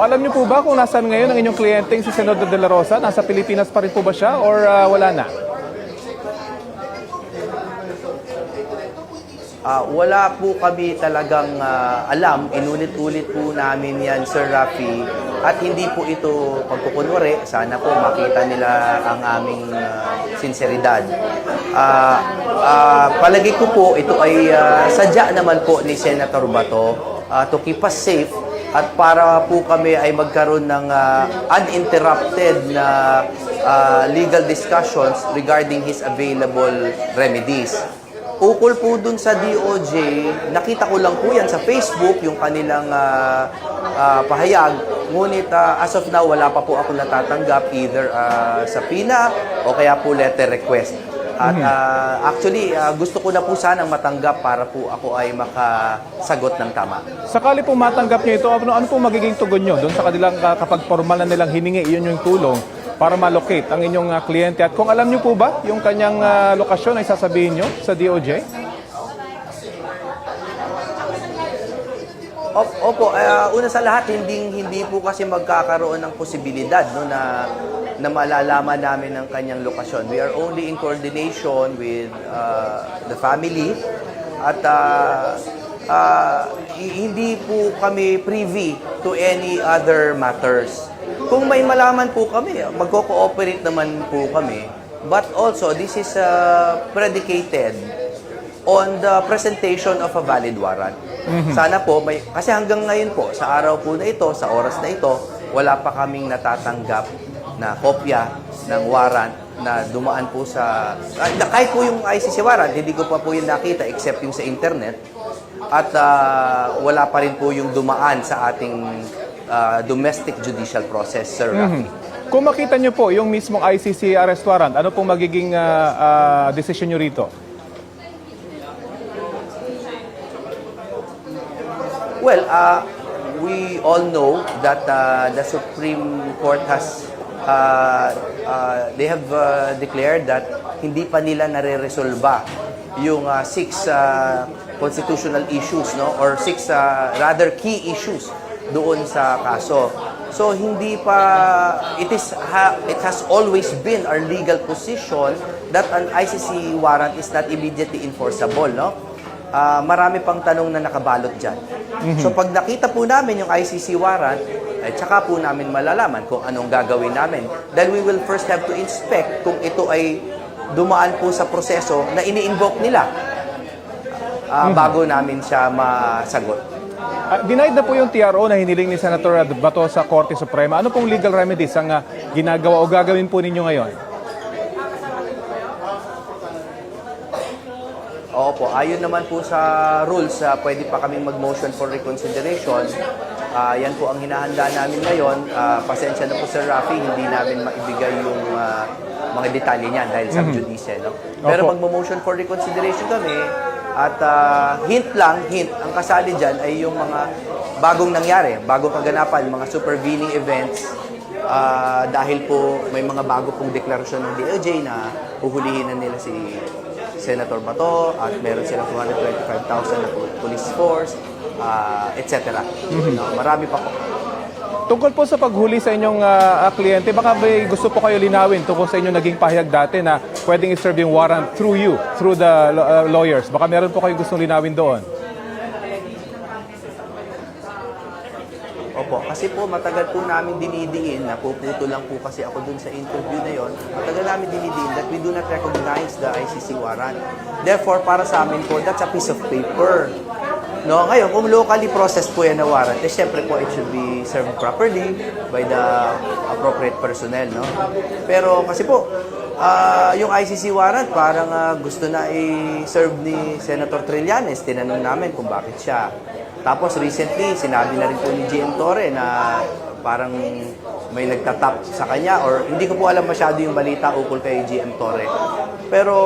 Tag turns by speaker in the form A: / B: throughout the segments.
A: Alam niyo po ba kung nasaan ngayon ang inyong kliyenteng si Senador De La Rosa? Nasa Pilipinas pa rin po ba siya or wala na?
B: Wala po kami talagang alam. Inulit-ulit po namin yan, Sir Rafi. At hindi po ito pagkukunwari. Sana po makita nila ang aming sinseridad. Palagi ko po, ito ay sadya naman po ni Senator Bato to keep us safe at para po kami ay magkaroon ng uninterrupted na legal discussions regarding his available remedies. Ukol po dun sa DOJ, nakita ko lang po yan sa Facebook, yung kanilang pahayag. Ngunit as of now, wala pa po ako natatanggap either sa PINA o kaya po letter request. At actually, gusto ko na po sanang matanggap para po ako ay makasagot ng tama.
A: Sakali po matanggap niyo ito, ano po magiging tugon niyo doon sa kanilang kapag formal na nilang hiningi, iyon yung tulong para malocate ang inyong kliyente? At kung alam niyo po ba yung kanyang lokasyon ay sasabihin niyo sa DOJ?
B: Opo, una sa lahat, hindi po kasi magkakaroon ng posibilidad no, na malalaman namin ang kanyang lokasyon. We are only in coordination with the family at hindi po kami privy to any other matters. Kung may malaman po kami, magko-cooperate naman po kami. But also, this is predicated on the presentation of a valid warrant. Sana po, kasi hanggang ngayon po, sa araw po na ito, sa oras na ito, wala pa kaming natatanggap na kopya ng warrant na dumaan po sa... kahit po yung ICC warrant, hindi ko pa po yung nakita except yung sa internet. At wala pa rin po yung dumaan sa ating domestic judicial process, Sir Rafi.
A: Kung makita niyo po yung mismong ICC arrest warrant, ano pong magiging decision niyo rito?
B: Well, we all know that the Supreme Court has they have declared that hindi pa nila nare-resolba yung 6 constitutional issues, no, or 6 rather key issues doon sa kaso. So hindi pa it has always been our legal position that an ICC warrant is not immediately enforceable, no? Marami pang tanong na nakabalot diyan. So pag nakita po namin yung ICC warrant, ay tsaka po namin malalaman kung anong gagawin namin. Then we will first have to inspect kung ito ay dumaan po sa proseso na ini-invoke nila bago namin siya masagot.
A: Denied na po yung TRO na hiniling ni Senator Bato sa Korte Suprema. Ano pong legal remedies ang ginagawa o gagawin po ninyo ngayon?
B: Opo, ayon naman po sa rules, pwede pa kaming mag-motion for reconsideration. Yan po ang hinahanda namin ngayon. Pasensya na po Sir Rafi, hindi namin maibigay yung mga detalye niyan dahil sa judice. No? Pero mag-motion for reconsideration kami. At hint, ang kasali dyan ay yung mga bagong nangyari, bagong kaganapan, mga supervening events. Dahil po may mga bago pong deklarasyon ng DOJ na uhulihin na nila si Senator Bato at meron silang 225,000 na police force, etc. Marami pa po.
A: Tungkol po sa paghuli sa inyong kliyente, baka may gusto po kayo linawin tungkol sa inyong naging pahayag dati na pwedeng i-serve yung warrant through you, through the lawyers. Baka meron po kayo gustong linawin doon.
B: Opo, kasi po matagal po namin dinidiin, napuputo lang po kasi ako dun sa interview na yon. Matagal namin dinidiin that we do not recognize the ICC warrant. Therefore, para sa amin po, that's a piece of paper. No, ngayon, kung locally processed po yan na warrant, eh, syempre po, it should be served properly by the appropriate personnel, no? Pero kasi po, yung ICC warrant, parang gusto na i-serve ni Senator Trillanes. Tinanong namin kung bakit siya. Tapos recently, sinabi na rin po ni GM Torre na parang may nagtatap sa kanya or hindi ko po alam masyado yung balita ukol kay GM Torre. Pero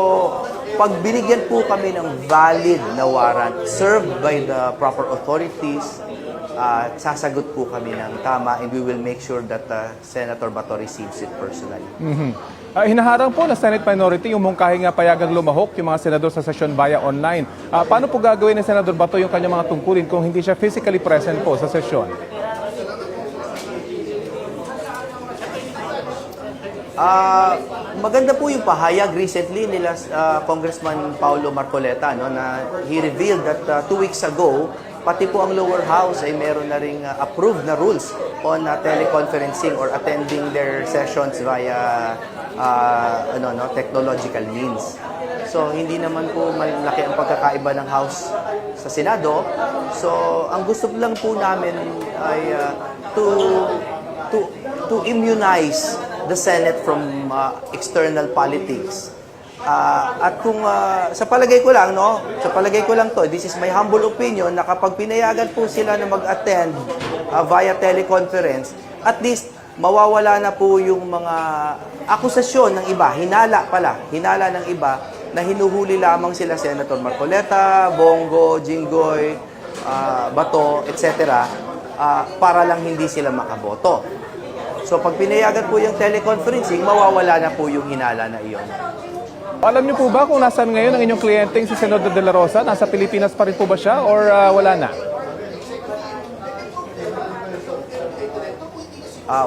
B: pag binigyan po kami ng valid na warrant served by the proper authorities, sasagot po kami ng tama and we will make sure that Senator Bato receives it personally.
A: Hinaharang po na Senate minority yung mungkahing payagang lumahok yung mga senador sa sesyon via online. Paano po gagawin ni Senador Bato yung kanyang mga tungkulin kung hindi siya physically present po sa sesyon?
B: Maganda po yung pahayag recently nila Congressman Paulo Marcoleta, no, na he revealed that 2 weeks ago, pati po ang lower house ay meron na ring approved na rules on teleconferencing or attending their sessions via technological means. So hindi naman po malaki ang pagkakaiba ng house sa Senado. So ang gusto lang po namin ay to immunize the Senate from external politics. At kung sa palagay ko lang, this is my humble opinion, na kapag pinayagan po sila na mag-attend via teleconference, at least mawawala na po yung mga akusasyon ng iba, hinala ng iba, na hinuhuli lamang sila Senator Marcoleta, Bongo, Jinggoy, Bato, etc. Para lang hindi sila makaboto. So pag pinayagan po yung teleconferencing, mawawala na po yung hinala na iyon.
A: Alam niyo po ba kung nasaan ngayon ang inyong kliyenteng si Senador De La Rosa? Nasa Pilipinas pa rin po ba siya or wala na?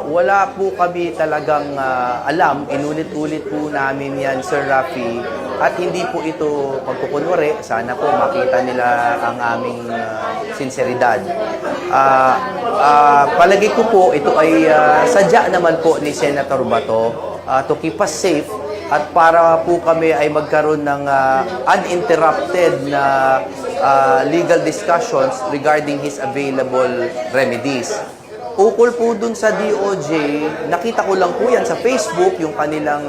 B: Wala po kami talagang alam. Inulit-ulit po namin yan, Sir Rafi. At hindi po ito pagkukunwari. Sana po makita nila ang aming sinseridad. Palagi ko po, ito ay sadya naman po ni Senator Bato to keep us safe at para po kami ay magkaroon ng uninterrupted na legal discussions regarding his available remedies. Ukol po dun sa DOJ, nakita ko lang po yan sa Facebook, yung kanilang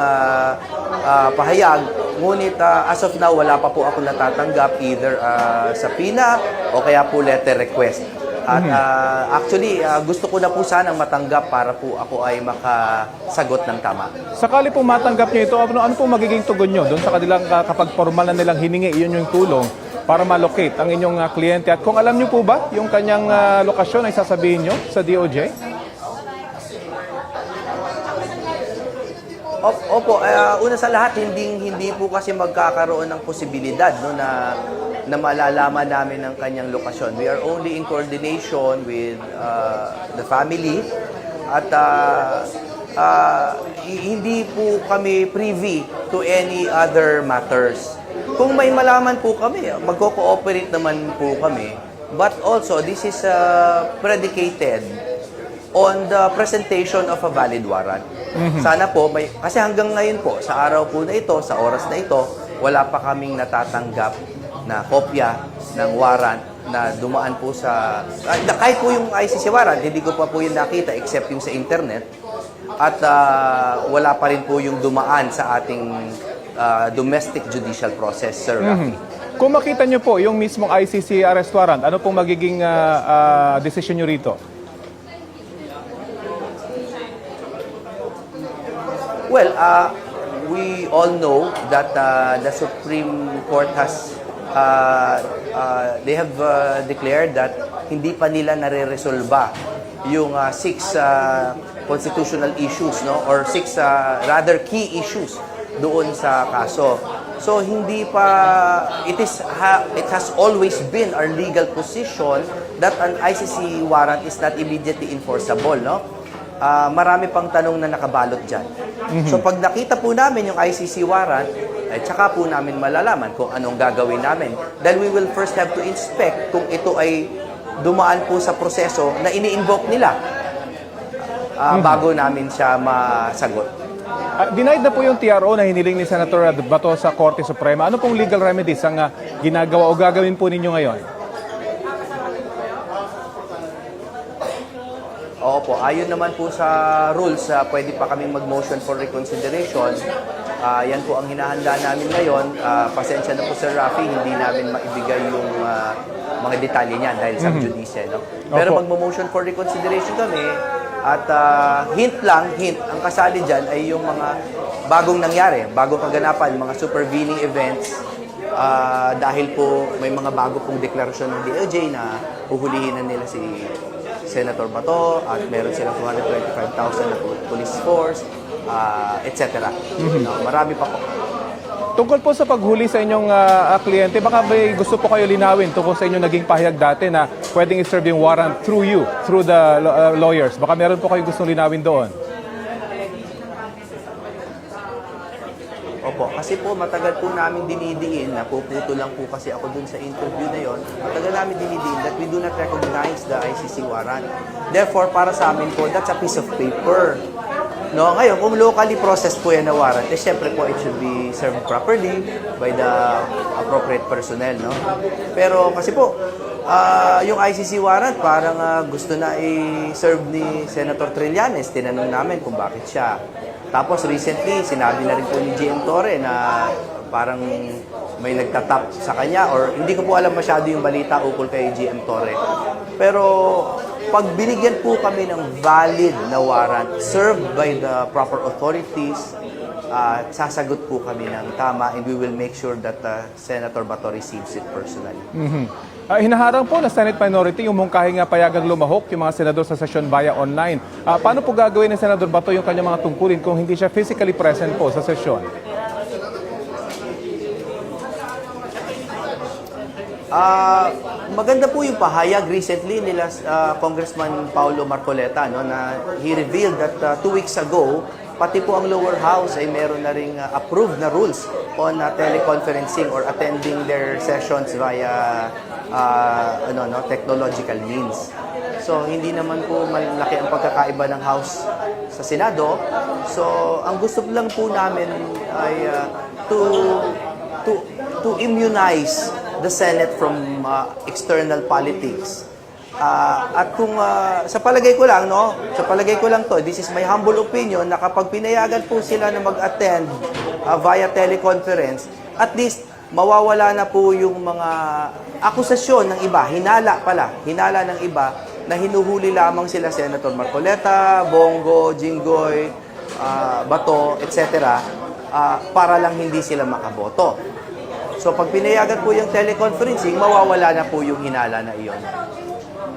B: pahayag. Ngunit as of now, wala pa po ako natatanggap either sa PINA o kaya po letter request. At actually, gusto ko na po sanang matanggap para po ako ay makasagot ng tama.
A: Sakali po matanggap niyo ito, ano po magiging tugon niyo doon sa kanilang kapag formal na nilang hiningi, iyon yung tulong para malocate ang inyong kliyente? At kung alam niyo po ba yung kanyang lokasyon ay sasabihin niyo sa DOJ?
B: Opo, una sa lahat, hindi po kasi magkakaroon ng posibilidad, no, na malalaman namin ang kanyang lokasyon. We are only in coordination with the family at hindi po kami privy to any other matters. Kung may malaman po kami, magko-cooperate naman po kami. But also, this is predicated on the presentation of a valid warrant. Sana po, kasi hanggang ngayon po, sa araw po na ito, sa oras na ito, wala pa kaming natatanggap na kopya ng warrant na dumaan po sa... kahit po yung ICC warrant, hindi ko pa po yung nakita except yung sa internet. At wala pa rin po yung dumaan sa ating domestic judicial process, Sir Rafi.
A: Kung makita niyo po yung mismong ICC arrest warrant, ano pong magiging decision niyo rito?
B: Well, we all know that the Supreme Court has they have declared that hindi pa nila nare-resolba yung 6 constitutional issues, no, or 6 rather key issues doon sa kaso. So hindi pa it has always been our legal position that an ICC warrant is not immediately enforceable, no? Marami pang tanong na nakabalot dyan. So pag nakita po namin yung ICC warrant, ay tsaka po namin malalaman kung anong gagawin namin. Then we will first have to inspect kung ito ay dumaan po sa proseso na ini-invoke nila bago namin siya masagot.
A: Denied na po yung TRO na hiniling ni Senator Bato sa Korte Suprema. Ano pong legal remedies ang ginagawa o gagawin po ninyo ngayon?
B: Opo, ayon naman po sa rules, pwede pa kaming mag-motion for reconsideration. Yan po ang hinahanda namin ngayon. Pasensya na po, Sir Rafi, hindi namin maibigay yung mga detalye niyan dahil sa judice. No? Pero mag-motion for reconsideration kami at hint, ang kasali dyan ay yung mga bagong nangyari, bagong kaganapan, mga supervening events. Dahil po may mga bago pong deklarasyon ng DOJ na uhulihin na nila si Senator Bato at meron silang 225,000 na police force, etc. Marami pa po.
A: Tungkol po sa paghuli sa inyong kliyente, baka may gusto po kayo linawin tungkol sa inyong naging pahayag dati na pwedeng i-serve yung warrant through you, through the lawyers. Baka meron po kayo gustong linawin doon.
B: Kasi po matagal po namin dinidiin, napuputo lang po kasi ako dun sa interview na yon. Matagal namin dinidiin that we do not recognize the ICC warrant. Therefore, para sa amin po, that's a piece of paper. No, ngayon, kung locally processed po yan na warrant, eh syempre po it should be served properly by the appropriate personnel, no? Pero kasi po, yung ICC warrant parang gusto na i-serve ni Senator Trillanes. Tinanong namin kung bakit siya. Tapos recently, sinabi na rin po ni GM Torre na parang may nagtatap sa kanya or hindi ko po alam masyado yung balita ukol kay GM Torre. Pero pag binigyan po kami ng valid na warrant served by the proper authorities, sasagot po kami ng tama and we will make sure that Senator Bato receives it personally.
A: Hinaharang po na Senate minority yung mungkahi nga payagang lumahok yung mga senador sa sesyon via online. Paano po gagawin ng Senador Bato yung kanyang mga tungkulin kung hindi siya physically present po sa sesyon?
B: Maganda po yung pahayag recently nila Congressman Paulo Marcoleta, no, na he revealed that 2 weeks ago, pati po ang lower house ay meron na ring approved na rules on teleconferencing or attending their sessions via technological means. So hindi naman po malaki ang pagkakaiba ng house sa Senado. So ang gusto lang po namin ay to immunize the Senate from external politics. At kung sa palagay ko lang, no, sa palagay ko lang to, this is my humble opinion, na kapag pinayagan po sila na mag-attend via teleconference, at least mawawala na po yung mga akusasyon ng iba, hinala ng iba na hinuhuli lamang sila Senator Marcoleta, Bongo, Jinggoy, Bato, etc. Para lang hindi sila makaboto. So pag pinayagan po yung teleconferencing, mawawala na po yung hinala na iyon.